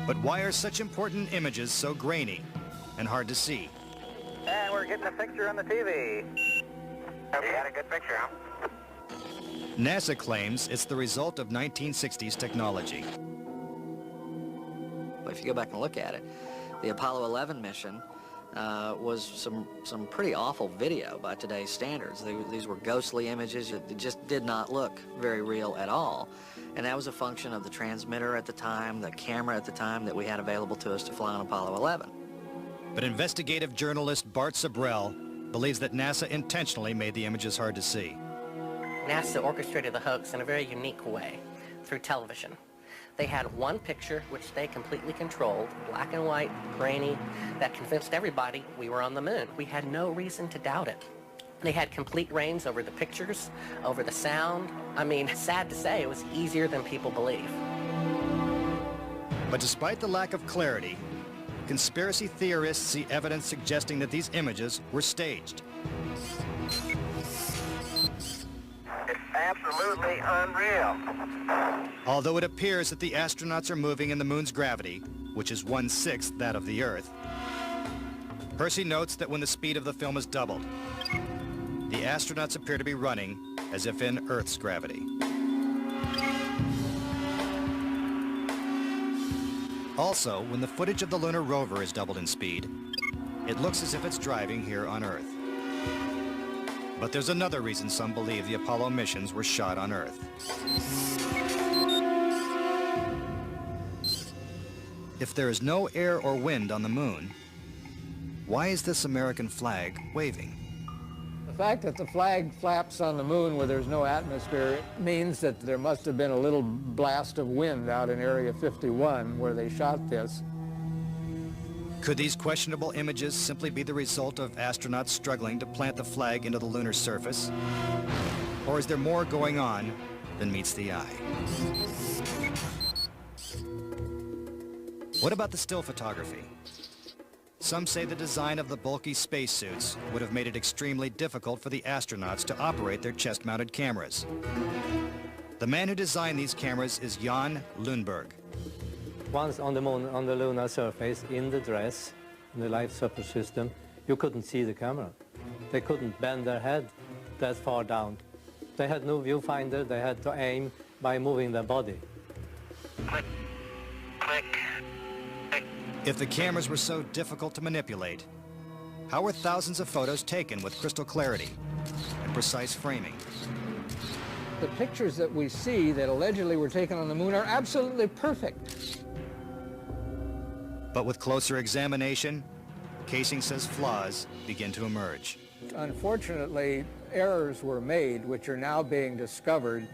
But why are such important images so grainy and hard to see? And we're getting a picture on the TV. You got a good picture, huh? NASA claims it's the result of 1960s technology. But if you go back and look at it, the Apollo 11 mission was some pretty awful video by today's standards. These were ghostly images. It just did not look very real at all. And that was a function of the transmitter at the time, the camera at the time that we had available to us to fly on Apollo 11. But investigative journalist Bart Sabrell believes that NASA intentionally made the images hard to see. NASA orchestrated the hoax in a very unique way through television. They had one picture which they completely controlled, black and white, grainy, that convinced everybody we were on the moon. We had no reason to doubt it. They had complete reins over the pictures, over the sound. I mean, sad to say, it was easier than people believe. But despite the lack of clarity, conspiracy theorists see evidence suggesting that these images were staged. It's absolutely unreal. Although it appears that the astronauts are moving in the moon's gravity, which is 1/6 that of the Earth, Percy notes that when the speed of the film is doubled, the astronauts appear to be running as if in Earth's gravity. Also, when the footage of the lunar rover is doubled in speed, it looks as if it's driving here on Earth. But there's another reason some believe the Apollo missions were shot on Earth. If there is no air or wind on the moon, why is this American flag waving? The fact that the flag flaps on the moon where there's no atmosphere means that there must have been a little blast of wind out in Area 51 where they shot this. Could these questionable images simply be the result of astronauts struggling to plant the flag into the lunar surface? Or is there more going on than meets the eye? What about the still photography? Some say the design of the bulky spacesuits would have made it extremely difficult for the astronauts to operate their chest-mounted cameras. The man who designed these cameras is Jan Lundberg. Once on the moon, on the lunar surface, in the dress, in the life support system, you couldn't see the camera. They couldn't bend their head that far down. They had no viewfinder. They had to aim by moving their body. Click, click, click. If the cameras were so difficult to manipulate, how were thousands of photos taken with crystal clarity and precise framing? The pictures that we see that allegedly were taken on the moon are absolutely perfect. But with closer examination, casing says flaws begin to emerge. Unfortunately, errors were made which are now being discovered.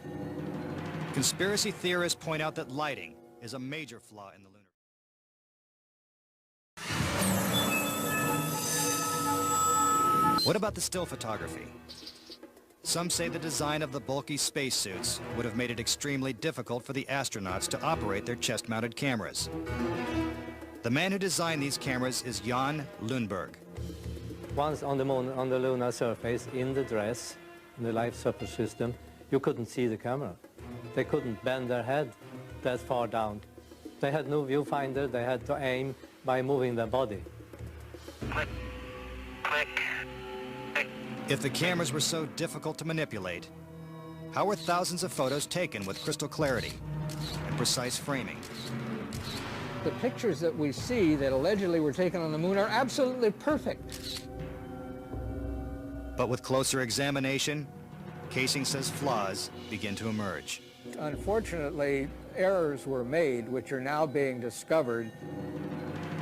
Conspiracy theorists point out that lighting is a major flaw in the lunar. What about the still photography? Some say the design of the bulky spacesuits would have made it extremely difficult for the astronauts to operate their chest-mounted cameras. The man who designed these cameras is Jan Lundberg. Once on the moon, on the lunar surface, in the dress, in the life support system, you couldn't see the camera. They couldn't bend their head that far down. They had no viewfinder. They had to aim by moving their body. Click, click, click. If the cameras were so difficult to manipulate, how were thousands of photos taken with crystal clarity and precise framing? The pictures that we see that allegedly were taken on the moon are absolutely perfect. But with closer examination, casing says flaws begin to emerge. Unfortunately, errors were made which are now being discovered.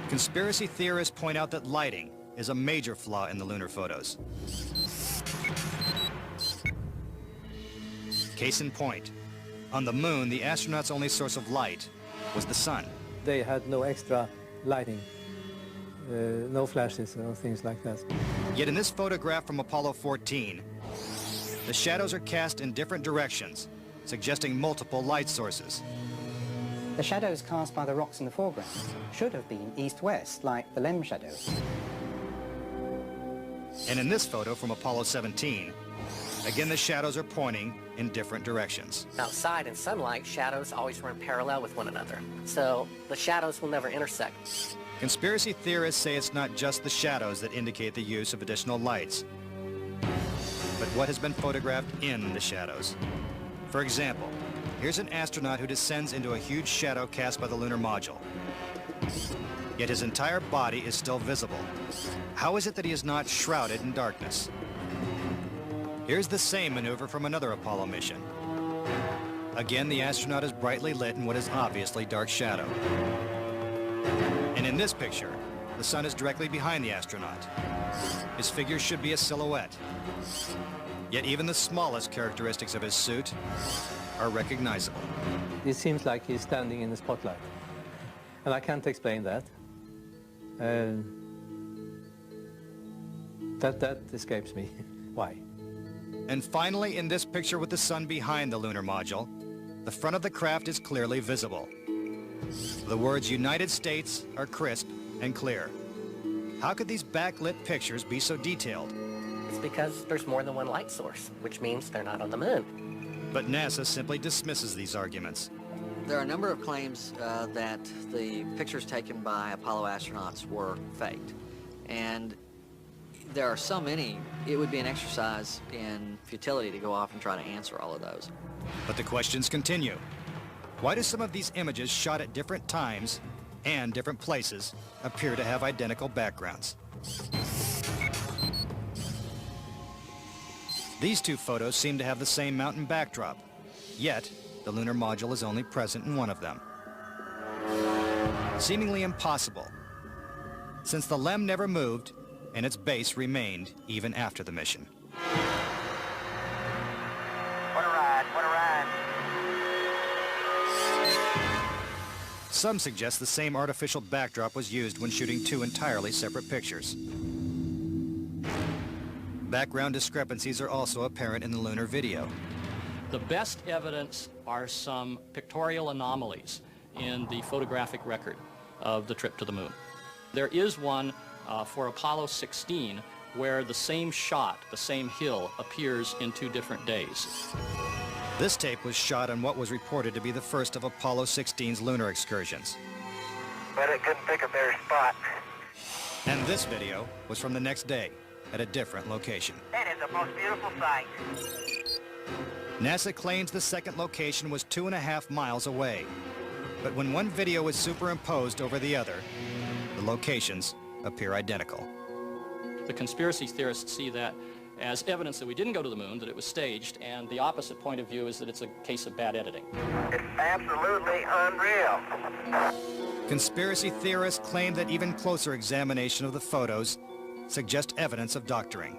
Conspiracy theorists point out that lighting is a major flaw in the lunar photos. Case in point, on the moon, the astronauts' only source of light was the sun. They had no extra lighting, no flashes or things like that. Yet in this photograph from Apollo 14, the shadows are cast in different directions, suggesting multiple light sources. The shadows cast by the rocks in the foreground should have been east-west, like the lens shadows. And in this photo from Apollo 17, Again, the shadows are pointing in different directions. Outside in sunlight, shadows always run parallel with one another. So the shadows will never intersect. Conspiracy theorists say it's not just the shadows that indicate the use of additional lights, but what has been photographed in the shadows. For example, here's an astronaut who descends into a huge shadow cast by the lunar module. Yet his entire body is still visible. How is it that he is not shrouded in darkness? Here's the same maneuver from another Apollo mission. Again, the astronaut is brightly lit in what is obviously dark shadow. And in this picture, the sun is directly behind the astronaut. His figure should be a silhouette. Yet even the smallest characteristics of his suit are recognizable. It seems like he's standing in the spotlight. And I can't explain that. That escapes me. Why? And finally, in this picture with the sun behind the lunar module, the front of the craft is clearly visible. The words United States are crisp and clear. How could these backlit pictures be so detailed? It's because there's more than one light source, which means they're not on the moon. But NASA simply dismisses these arguments. There are a number of claims that the pictures taken by Apollo astronauts were faked. And there are so many, it would be an exercise in futility to go off and try to answer all of those. But the questions continue. Why do some of these images shot at different times and different places appear to have identical backgrounds? These two photos seem to have the same mountain backdrop, yet the lunar module is only present in one of them. Seemingly impossible, since the LEM never moved and its base remained even after the mission. What a ride, what a ride. Some suggest the same artificial backdrop was used when shooting two entirely separate pictures. Background discrepancies are also apparent in the lunar video. The best evidence are some pictorial anomalies in the photographic record of the trip to the moon. There is one for Apollo 16 where the same shot, the same hill, appears in 2 different days. This tape was shot on what was reported to be the first of Apollo 16's lunar excursions. But it couldn't pick a better spot. And this video was from the next day at a different location. It is the most beautiful sight. NASA claims the second location was 2.5 miles away. But when one video is superimposed over the other, the locations appear identical. The conspiracy theorists see that as evidence that we didn't go to the moon, that it was staged, and the opposite point of view is that it's a case of bad editing. It's absolutely unreal. Conspiracy theorists claim that even closer examination of the photos suggest evidence of doctoring.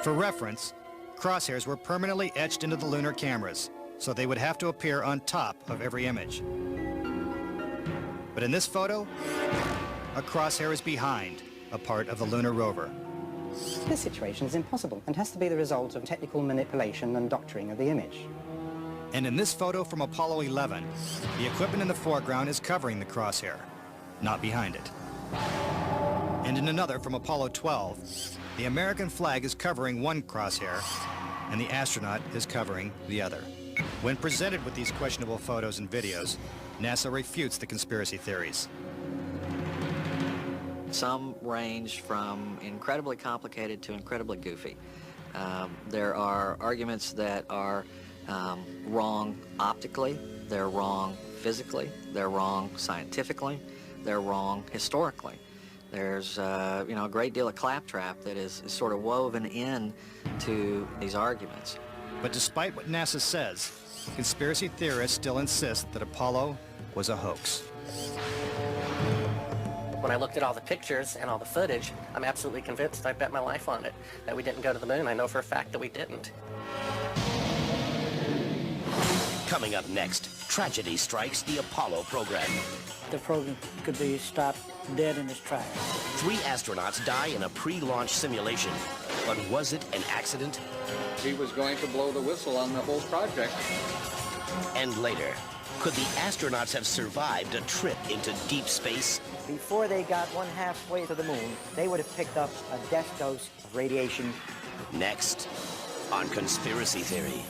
For reference, crosshairs were permanently etched into the lunar cameras, so they would have to appear on top of every image. But in this photo, a crosshair is behind a part of the lunar rover. This situation is impossible and has to be the result of technical manipulation and doctoring of the image. And in this photo from Apollo 11, the equipment in the foreground is covering the crosshair, not behind it. And in another from Apollo 12, the American flag is covering one crosshair, and the astronaut is covering the other. When presented with these questionable photos and videos, NASA refutes the conspiracy theories. Some range from incredibly complicated to incredibly goofy. There are arguments that are wrong optically, they're wrong physically, they're wrong scientifically, they're wrong historically. There's a great deal of claptrap that is sort of woven in to these arguments. But despite what NASA says, conspiracy theorists still insist that Apollo was a hoax. When I looked at all the pictures and all the footage, I'm absolutely convinced, I bet my life on it, that we didn't go to the moon. I know for a fact that we didn't. Coming up next, tragedy strikes the Apollo program. The program could be stopped dead in its tracks. 3 astronauts die in a pre-launch simulation. But was it an accident? He was going to blow the whistle on the whole project. And later, Could the astronauts have survived a trip into deep space? Before they got one halfway to the moon, they would have picked up a death dose of radiation. Next, on Conspiracy Theory.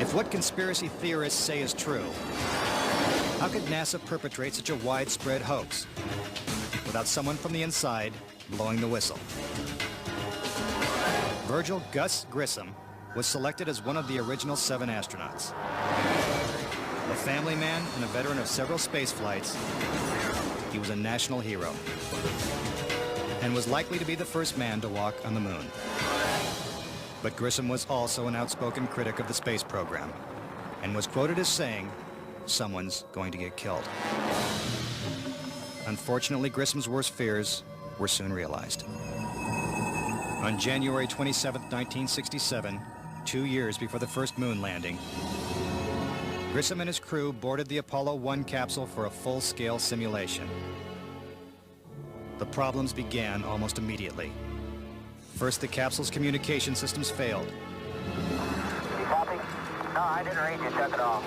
If what conspiracy theorists say is true, how could NASA perpetrate such a widespread hoax without someone from the inside blowing the whistle? Virgil Gus Grissom was selected as one of the original 7 astronauts. A family man and a veteran of several space flights, he was a national hero and was likely to be the first man to walk on the moon. But Grissom was also an outspoken critic of the space program and was quoted as saying, "Someone's going to get killed." Unfortunately, Grissom's worst fears were soon realized. On January 27, 1967, 2 years before the first moon landing, Grissom and his crew boarded the Apollo 1 capsule for a full-scale simulation. The problems began almost immediately. First, the capsule's communication systems failed. You copy? No, I didn't read your chuck at all.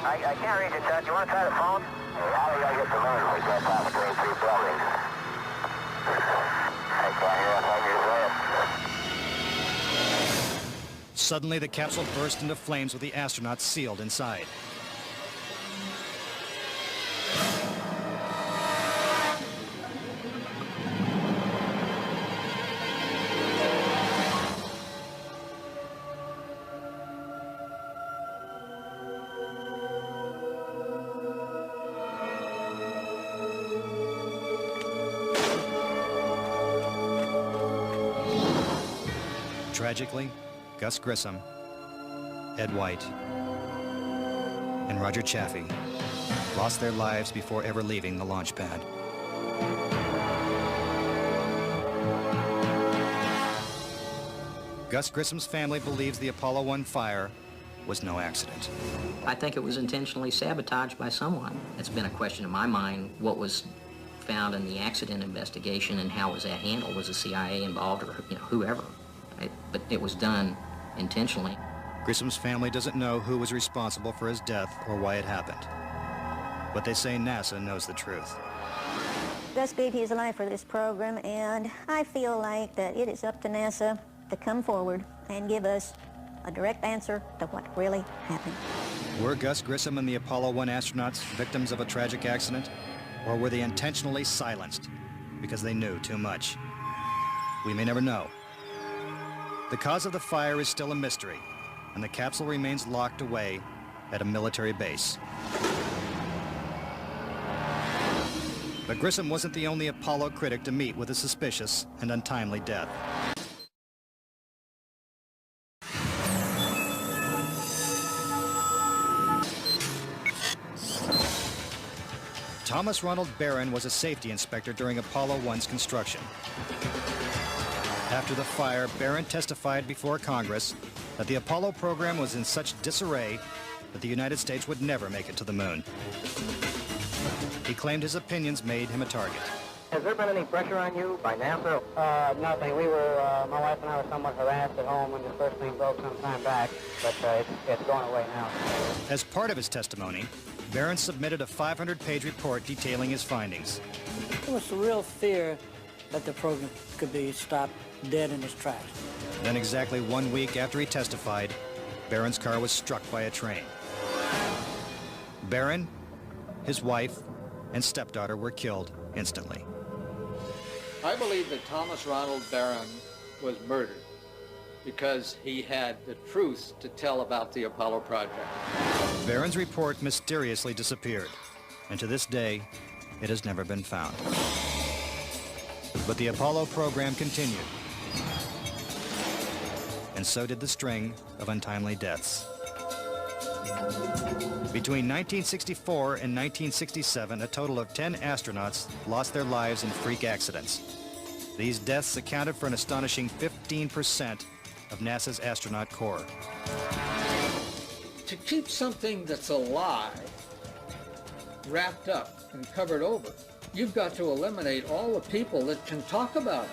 I can't read your chuck. You want to try the phone? Hey, how do I get the moon? We can't pass between 3 buildings. I can't hear what you're saying. Suddenly, the capsule burst into flames with the astronauts sealed inside. Tragically, Gus Grissom, Ed White, and Roger Chaffee lost their lives before ever leaving the launch pad. Gus Grissom's family believes the Apollo 1 fire was no accident. I think it was intentionally sabotaged by someone. It's been a question in my mind, what was found in the accident investigation and how was that handled? Was the CIA involved or whoever? But it was done intentionally. Grissom's family doesn't know who was responsible for his death or why it happened. But they say NASA knows the truth. Gus gave his life for this program, and I feel like that it is up to NASA to come forward and give us a direct answer to what really happened. Were Gus Grissom and the Apollo 1 astronauts victims of a tragic accident? Or were they intentionally silenced because they knew too much? We may never know. The cause of the fire is still a mystery, and the capsule remains locked away at a military base. But Grissom wasn't the only Apollo critic to meet with a suspicious and untimely death. Thomas Ronald Barron was a safety inspector during Apollo 1's construction. After the fire, Barron testified before Congress that the Apollo program was in such disarray that the United States would never make it to the moon. He claimed his opinions made him a target. Has there been any pressure on you by NASA? Nothing. We were, my wife and I were somewhat harassed at home when the first thing broke some time back, but it's going away now. As part of his testimony, Barron submitted a 500-page report detailing his findings. It was a real fear that the program could be stopped dead in its tracks. Then exactly 1 week after he testified, Barron's car was struck by a train. Barron, his wife, and stepdaughter were killed instantly. I believe that Thomas Ronald Barron was murdered because he had the truth to tell about the Apollo project. Barron's report mysteriously disappeared, and to this day, it has never been found. But the Apollo program continued, and so did the string of untimely deaths. Between 1964 and 1967, a total of 10 astronauts lost their lives in freak accidents. These deaths accounted for an astonishing 15% of NASA's astronaut corps. To keep something that's alive wrapped up and covered over. You've got to eliminate all the people that can talk about it.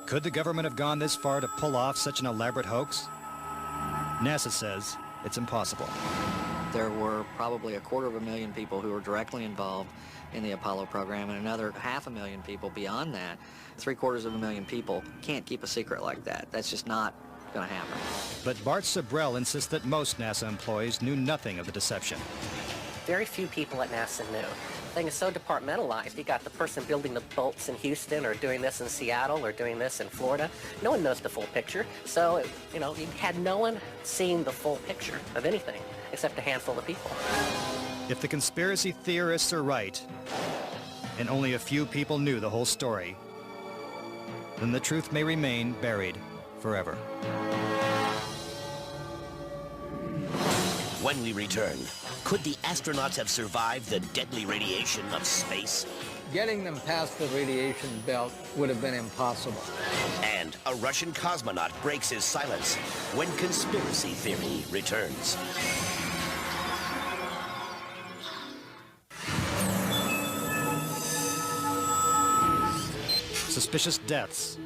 Could the government have gone this far to pull off such an elaborate hoax? NASA says it's impossible. There were probably 250,000 people who were directly involved in the Apollo program, and another 500,000 people beyond that. 750,000 people can't keep a secret like that. That's just not going to happen. But Bart Sabrell insists that most NASA employees knew nothing of the deception. Very few people at NASA knew. The thing is so departmentalized. You got the person building the bolts in Houston, or doing this in Seattle, or doing this in Florida. No one knows the full picture. So, you know, you had no one seeing the full picture of anything except a handful of people. If the conspiracy theorists are right, and only a few people knew the whole story, then the truth may remain buried forever. When we return, could the astronauts have survived the deadly radiation of space? Getting them past the radiation belt would have been impossible. And a Russian cosmonaut breaks his silence when conspiracy theory returns. Suspicious deaths,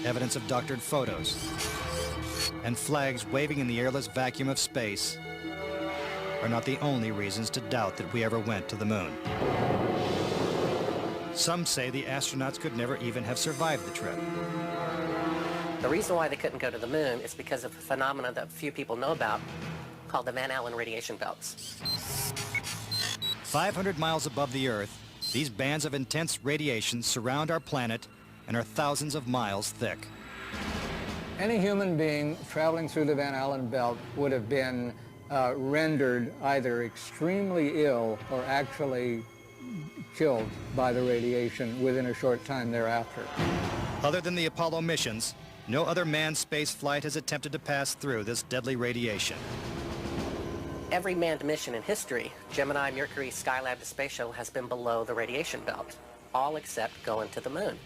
evidence of doctored photos, and flags waving in the airless vacuum of space are not the only reasons to doubt that we ever went to the moon. Some say the astronauts could never even have survived the trip. The reason why they couldn't go to the moon is because of a phenomenon that few people know about called the Van Allen radiation belts. 500 miles above the Earth, these bands of intense radiation surround our planet and are thousands of miles thick. Any human being traveling through the Van Allen belt would have been rendered either extremely ill or actually killed by the radiation within a short time thereafter. Other than the Apollo missions, no other manned space flight has attempted to pass through this deadly radiation. Every manned mission in history, Gemini, Mercury, Skylab to Space Shuttle, has been below the radiation belt, all except going to the moon.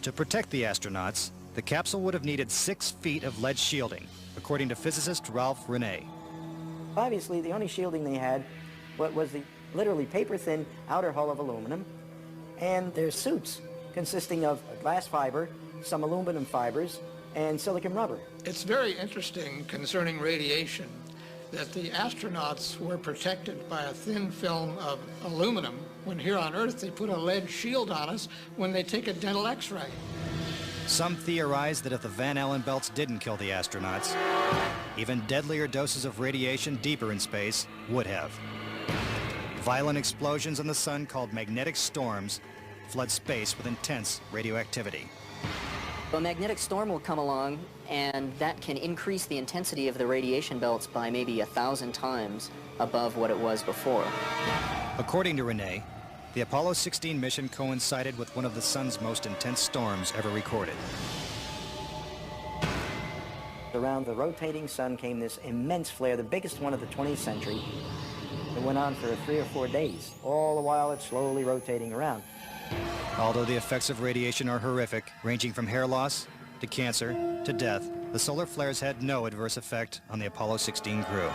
To protect the astronauts, the capsule would have needed 6 feet of lead shielding, according to physicist Ralph Rene. Obviously, the only shielding they had was the literally paper-thin outer hull of aluminum, and their suits consisting of glass fiber, some aluminum fibers, and silicon rubber. It's very interesting concerning radiation that the astronauts were protected by a thin film of aluminum when here on Earth they put a lead shield on us when they take a dental x-ray. Some theorize that if the Van Allen belts didn't kill the astronauts, even deadlier doses of radiation deeper in space would have. Violent explosions in the sun called magnetic storms flood space with intense radioactivity. A magnetic storm will come along, and that can increase the intensity of the radiation belts by maybe 1,000 times above what it was before. According to Rene, the Apollo 16 mission coincided with one of the sun's most intense storms ever recorded. Around the rotating sun came this immense flare, the biggest one of the 20th century. It went on for 3 or 4 days. All the while it's slowly rotating around. Although the effects of radiation are horrific, ranging from hair loss to cancer to death, the solar flares had no adverse effect on the Apollo 16 crew.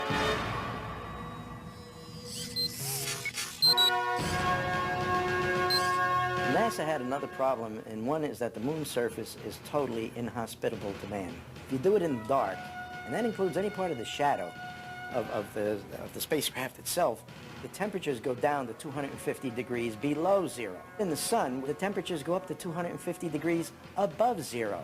NASA had another problem, and one is that the moon's surface is totally inhospitable to man. If you do it in the dark, and that includes any part of the shadow of the spacecraft itself, the temperatures go down to 250 degrees below zero. In the sun, the temperatures go up to 250 degrees above zero.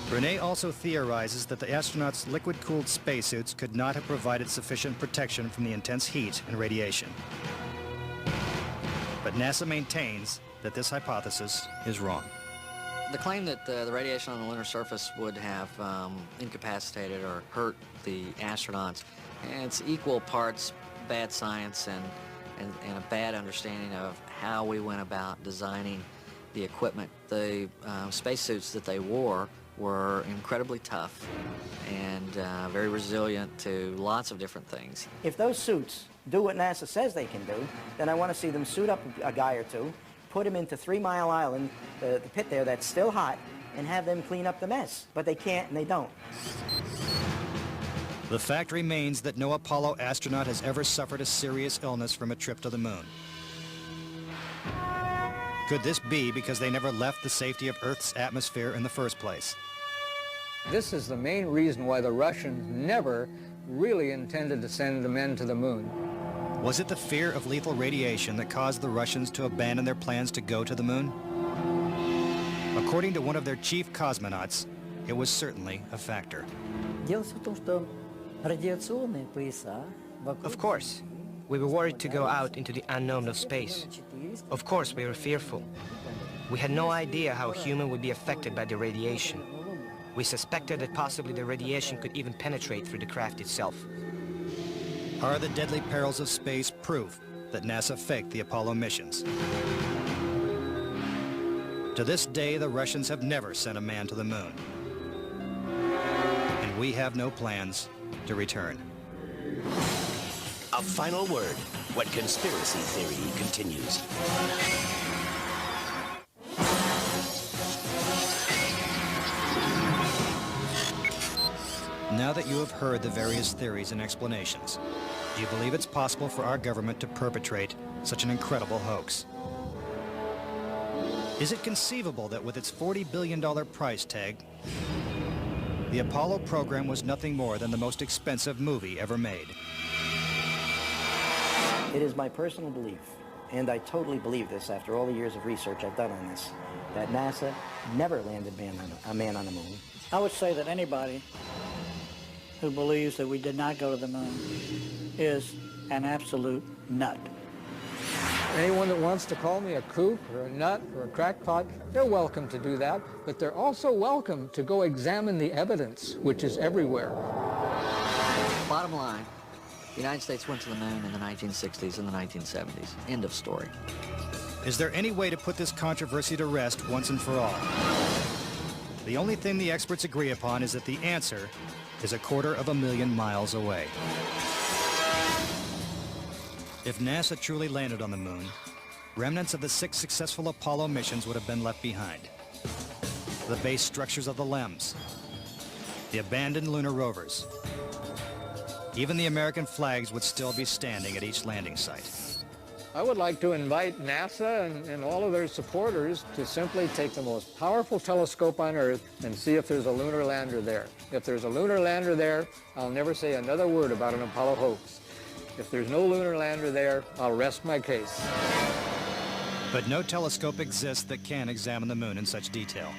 Rene also theorizes that the astronauts' liquid-cooled spacesuits could not have provided sufficient protection from the intense heat and radiation. But NASA maintains that this hypothesis is wrong. The claim that the radiation on the lunar surface would have incapacitated or hurt the astronauts, it's equal parts bad science and a bad understanding of how we went about designing the equipment. The spacesuits that they wore were incredibly tough and very resilient to lots of different things. If those suits do what NASA says they can do, then I want to see them suit up a guy or two, put him into 3 Mile Island, the pit there that's still hot, and have them clean up the mess. But they can't and they don't. The fact remains that no Apollo astronaut has ever suffered a serious illness from a trip to the moon. Could this be because they never left the safety of Earth's atmosphere in the first place? This is the main reason why the Russians never really intended to send the men to the moon. Was it the fear of lethal radiation that caused the Russians to abandon their plans to go to the moon? According to one of their chief cosmonauts, it was certainly a factor. Of course. We were worried to go out into the unknown of space. Of course, we were fearful. We had no idea how a human would be affected by the radiation. We suspected that possibly the radiation could even penetrate through the craft itself. Are the deadly perils of space proof that NASA faked the Apollo missions? To this day, the Russians have never sent a man to the moon. And we have no plans to return. A final word when conspiracy theory continues. Now that you have heard the various theories and explanations, do you believe it's possible for our government to perpetrate such an incredible hoax? Is it conceivable that with its $40 billion price tag, the Apollo program was nothing more than the most expensive movie ever made? It is my personal belief, and I totally believe this after all the years of research I've done on this, that NASA never landed a man on the moon. I would say that anybody who believes that we did not go to the moon is an absolute nut. Anyone that wants to call me a kook or a nut or a crackpot, they're welcome to do that, but they're also welcome to go examine the evidence, which is everywhere. Bottom line, the United States went to the moon in the 1960s and the 1970s. End of story. Is there any way to put this controversy to rest once and for all? The only thing the experts agree upon is that the answer is 250,000 miles away. If NASA truly landed on the moon, remnants of the 6 successful Apollo missions would have been left behind. The base structures of the LEMs, the abandoned lunar rovers. Even the American flags would still be standing at each landing site. I would like to invite NASA and all of their supporters to simply take the most powerful telescope on Earth and see if there's a lunar lander there. If there's a lunar lander there, I'll never say another word about an Apollo hoax. If there's no lunar lander there, I'll rest my case. But no telescope exists that can examine the moon in such detail.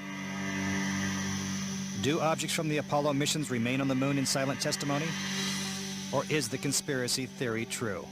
Do objects from the Apollo missions remain on the moon in silent testimony? Or is the conspiracy theory true?